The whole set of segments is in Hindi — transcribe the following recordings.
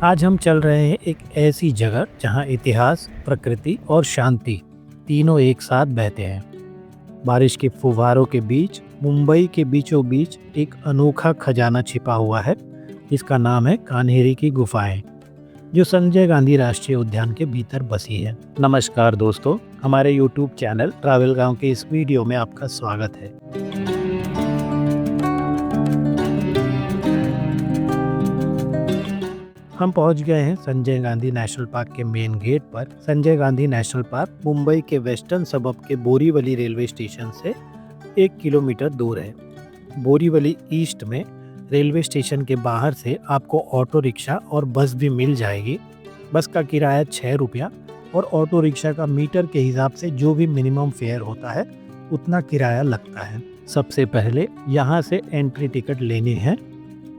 आज हम चल रहे हैं एक ऐसी जगह जहां इतिहास, प्रकृति और शांति तीनों एक साथ बहते हैं। बारिश के फुव्वारों के बीच मुंबई के बीचों बीच एक अनोखा खजाना छिपा हुआ है, जिसका नाम है कान्हेरी की गुफाएं, जो संजय गांधी राष्ट्रीय उद्यान के भीतर बसी है। नमस्कार दोस्तों, हमारे YouTube चैनल ट्रैवल गांव के इस वीडियो में आपका स्वागत है। हम पहुंच गए हैं संजय गांधी नेशनल पार्क के मेन गेट पर। संजय गांधी नेशनल पार्क मुंबई के वेस्टर्न सबअर्ब के बोरीवली रेलवे स्टेशन से 1 किलोमीटर दूर है। बोरीवली ईस्ट में रेलवे स्टेशन के बाहर से आपको ऑटो रिक्शा और बस भी मिल जाएगी। बस का किराया 6 रुपया और ऑटो रिक्शा का मीटर के हिसाब से जो भी मिनिमम फेयर होता है उतना किराया लगता है। सबसे पहले यहाँ से एंट्री टिकट लेनी है।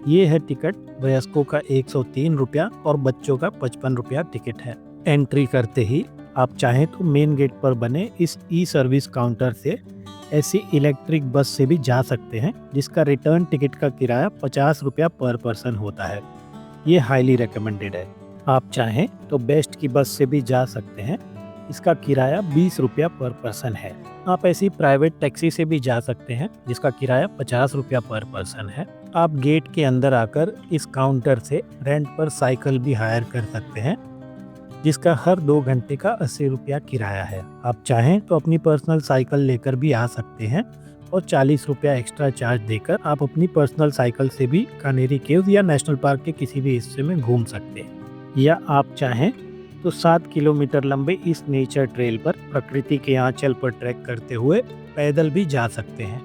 ये है टिकट। वयस्कों का 103 रुपया और बच्चों का 55 रुपया टिकट है। एंट्री करते ही आप चाहें तो मेन गेट पर बने इस ई सर्विस काउंटर से ऐसी इलेक्ट्रिक बस से भी जा सकते हैं, जिसका रिटर्न टिकट का किराया 50 रुपया पर पर्सन होता है। ये हाईली रिकमेंडेड है। आप चाहें तो बेस्ट की बस से भी जा सकते हैं, इसका किराया 20 रुपया पर पर्सन है। आप ऐसी प्राइवेट टैक्सी से भी जा सकते हैं, जिसका किराया 50 रुपया पर पर्सन है। आप गेट के अंदर आकर इस काउंटर से रेंट पर साइकिल भी हायर कर सकते हैं, जिसका हर 2 घंटे का 80 रुपया किराया है। आप चाहें तो अपनी पर्सनल साइकिल लेकर भी आ सकते हैं और 40 रुपया एक्स्ट्रा चार्ज देकर आप अपनी पर्सनल साइकिल से भी कान्हेरी केव्स या नेशनल पार्क के किसी भी हिस्से में घूम सकते हैं। या आप चाहें तो 7 किलोमीटर लंबे इस नेचर ट्रेल पर प्रकृति के आंचल पर ट्रैक करते हुए पैदल भी जा सकते हैं।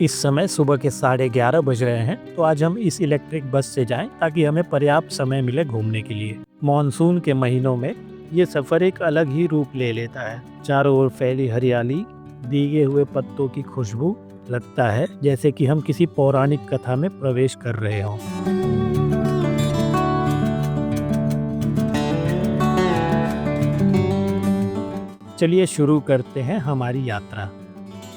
इस समय सुबह के 11:30 बज रहे हैं, तो आज हम इस इलेक्ट्रिक बस से जाएं ताकि हमें पर्याप्त समय मिले घूमने के लिए। मॉनसून के महीनों में ये सफ़र एक अलग ही रूप ले लेता है। चारों ओर फैली हरियाली, भीगे हुए पत्तों की खुशबू, लगता है जैसे कि हम किसी पौराणिक कथा में प्रवेश कर रहे हों। चलिए शुरू करते हैं हमारी यात्रा।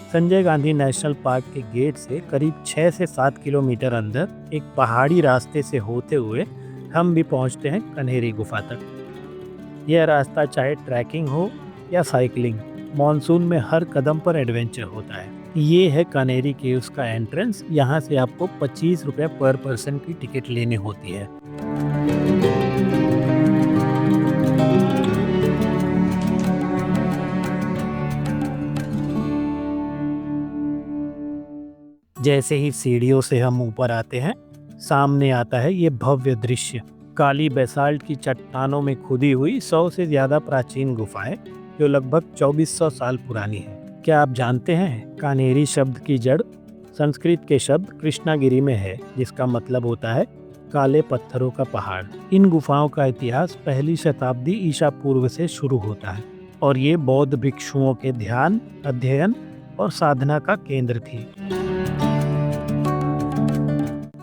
संजय गांधी नेशनल पार्क के गेट से करीब 6 से 7 किलोमीटर अंदर एक पहाड़ी रास्ते से होते हुए हम भी पहुंचते हैं कान्हेरी गुफा तक। यह रास्ता चाहे ट्रैकिंग हो या साइकिलिंग, मॉनसून में हर कदम पर एडवेंचर होता है। ये है कान्हेरी केव्स का एंट्रेंस। यहाँ से आपको 25 रुपये पर पर्सन की टिकट लेनी होती है। जैसे ही सीढ़ियों से हम ऊपर आते हैं, सामने आता है ये भव्य दृश्य। काली बेसाल्ट की चट्टानों में खुदी हुई 100 से ज्यादा प्राचीन गुफाएं, जो लगभग 2400 साल पुरानी है। क्या आप जानते हैं, कान्हेरी शब्द की जड़ संस्कृत के शब्द कृष्णागिरी में है, जिसका मतलब होता है काले पत्थरों का पहाड़। इन गुफाओं का इतिहास 1ली शताब्दी ईसा पूर्व से शुरू होता है और ये बौद्ध भिक्षुओं के ध्यान, अध्ययन और साधना का केंद्र थी।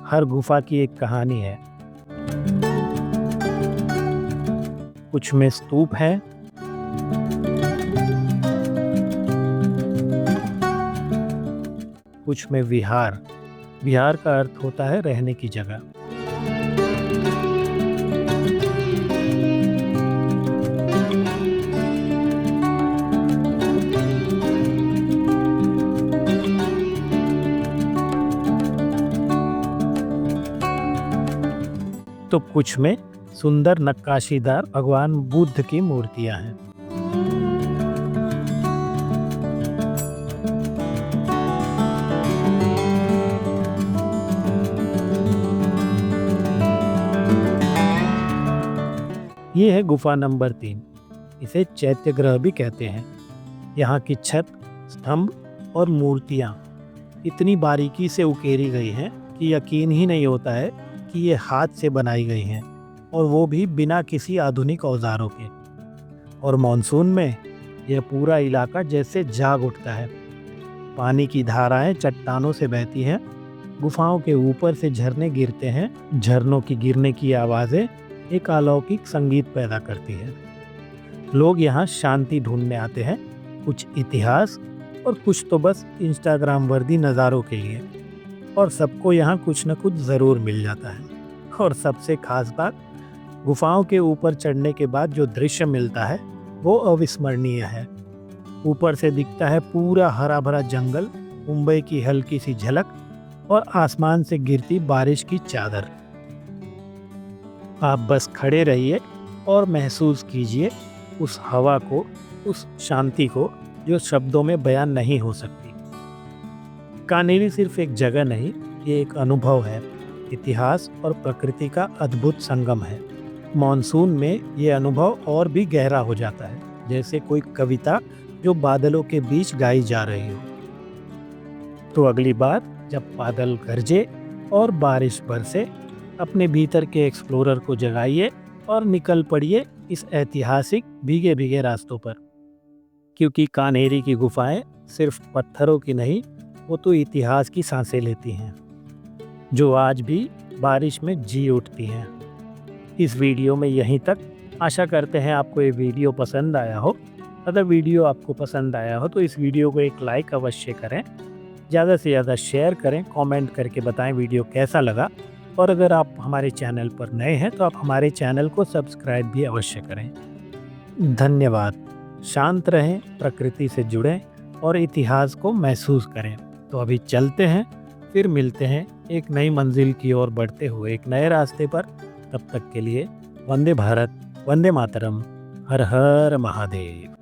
हर गुफा की एक कहानी है। कुछ में स्तूप है, कुछ में विहार। विहार का अर्थ होता है रहने की जगह। तो कुछ में सुंदर नक्काशीदार भगवान बुद्ध की मूर्तियां हैं। ये है गुफा नंबर 3। इसे चैत्यगृह भी कहते हैं। यहाँ की छत, स्तंभ और मूर्तियां इतनी बारीकी से उकेरी गई हैं कि यकीन ही नहीं होता है कि ये हाथ से बनाई गई हैं, और वो भी बिना किसी आधुनिक औजारों के। और मॉनसून में यह पूरा इलाका जैसे जाग उठता है। पानी की धाराएं चट्टानों से बहती हैं, गुफाओं के ऊपर से झरने गिरते हैं। झरनों की गिरने की आवाज़ें एक अलौकिक संगीत पैदा करती है। लोग यहाँ शांति ढूंढने आते हैं, कुछ इतिहास और कुछ तो बस इंस्टाग्राम वर्दी नज़ारों के लिए। और सबको यहाँ कुछ न कुछ ज़रूर मिल जाता है। और सबसे खास बात, गुफाओं के ऊपर चढ़ने के बाद जो दृश्य मिलता है वो अविस्मरणीय है। ऊपर से दिखता है पूरा हरा भरा जंगल, मुंबई की हल्की सी झलक और आसमान से गिरती बारिश की चादर। आप बस खड़े रहिए और महसूस कीजिए उस हवा को, उस शांति को जो शब्दों में बयान नहीं हो सकती। कान्हेरी सिर्फ एक जगह नहीं, ये एक अनुभव है, इतिहास और प्रकृति का अद्भुत संगम है। मॉनसून में ये अनुभव और भी गहरा हो जाता है, जैसे कोई कविता जो बादलों के बीच गाई जा रही हो। तो अगली बार जब बादल गरजे और बारिश बरसे, अपने भीतर के एक्सप्लोरर को जगाइए और निकल पड़िए इस ऐतिहासिक भीगे भीगे रास्तों पर, क्योंकि कान्हेरी की गुफाएं सिर्फ पत्थरों की नहीं, वो तो इतिहास की सांसें लेती हैं, जो आज भी बारिश में जी उठती हैं। इस वीडियो में यहीं तक। आशा करते हैं आपको ये वीडियो पसंद आया हो। अगर वीडियो आपको पसंद आया हो तो इस वीडियो को एक लाइक अवश्य करें, ज़्यादा से ज़्यादा शेयर करें, कमेंट करके बताएं वीडियो कैसा लगा। और अगर आप हमारे चैनल पर नए हैं तो आप हमारे चैनल को सब्सक्राइब भी अवश्य करें। धन्यवाद। शांत रहें, प्रकृति से जुड़ें और इतिहास को महसूस करें। तो अभी चलते हैं, फिर मिलते हैं एक नई मंजिल की ओर बढ़ते हुए एक नए रास्ते पर। तब तक के लिए वंदे भारत, वंदे मातरम, हर हर महादेव।